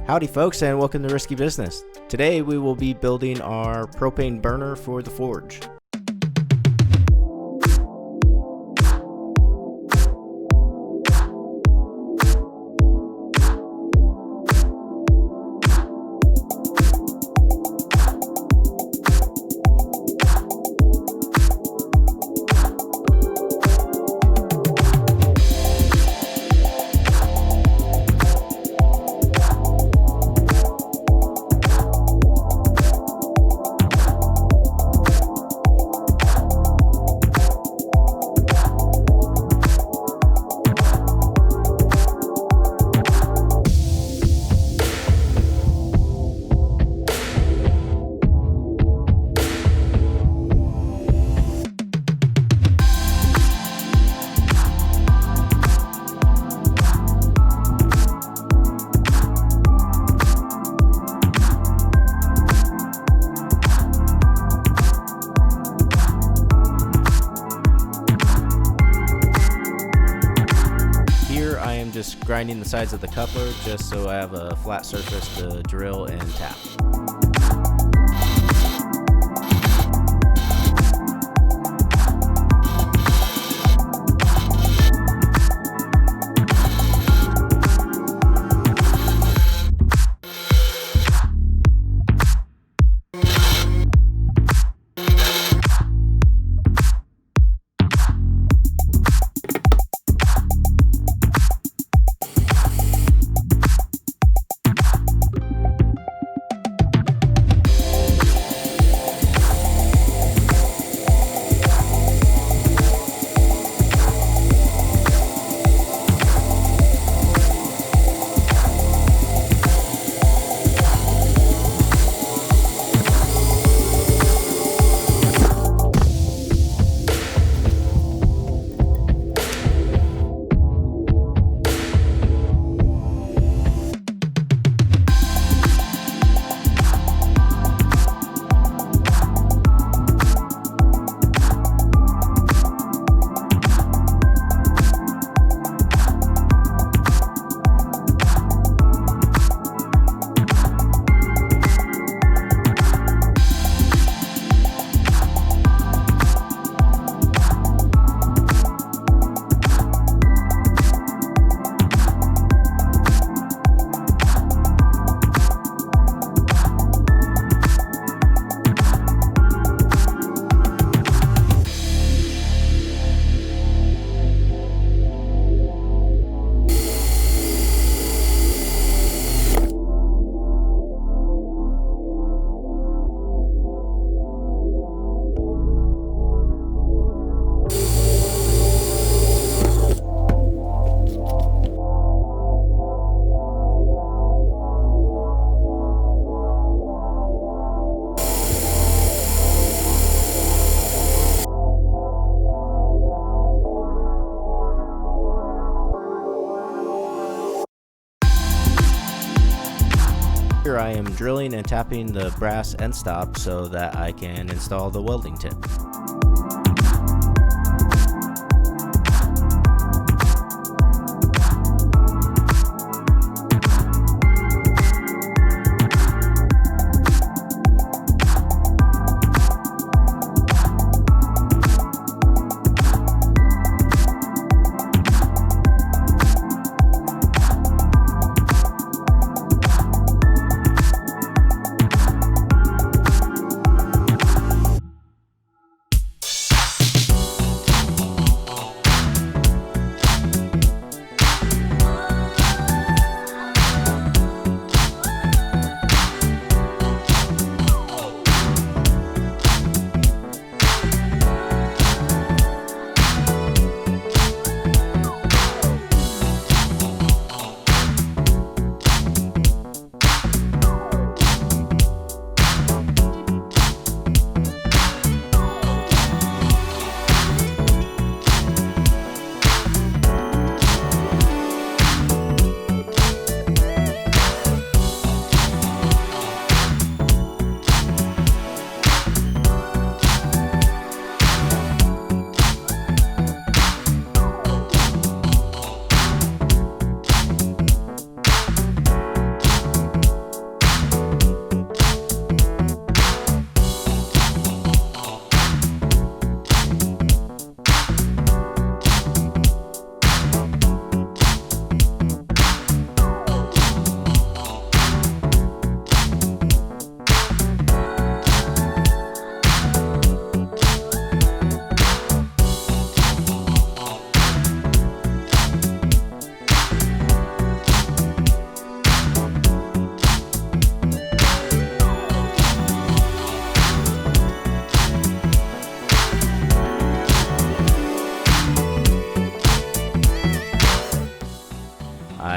Howdy folks, and welcome to Risky Business. Today we will be building our propane burner for the forge. I am just grinding the sides of the coupler just so I have a flat surface to drill and tap. Here I am drilling and tapping the brass end stop so that I can install the welding tip.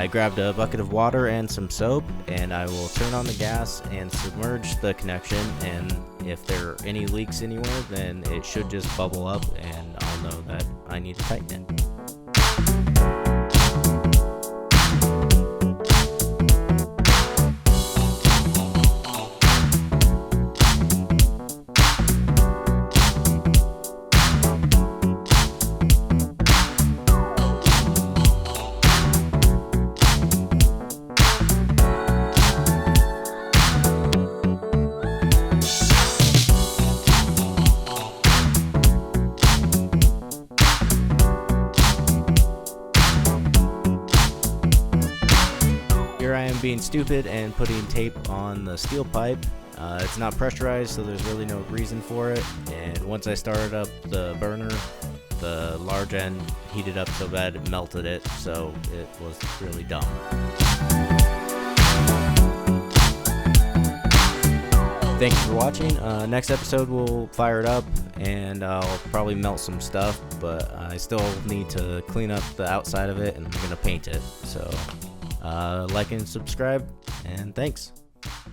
I grabbed a bucket of water and some soap, and I will turn on the gas and submerge the connection, and if there are any leaks anywhere, then it should just bubble up and I'll know that I need to tighten it. Here I am being stupid and putting tape on the steel pipe. It's not pressurized, so there's really no reason for it. And once I started up the burner, the large end heated up so bad it melted it, so it was really dumb. Thank you for watching. Next episode we'll fire it up and I'll probably melt some stuff, but I still need to clean up the outside of it and I'm going to paint it. So like and subscribe, and thanks.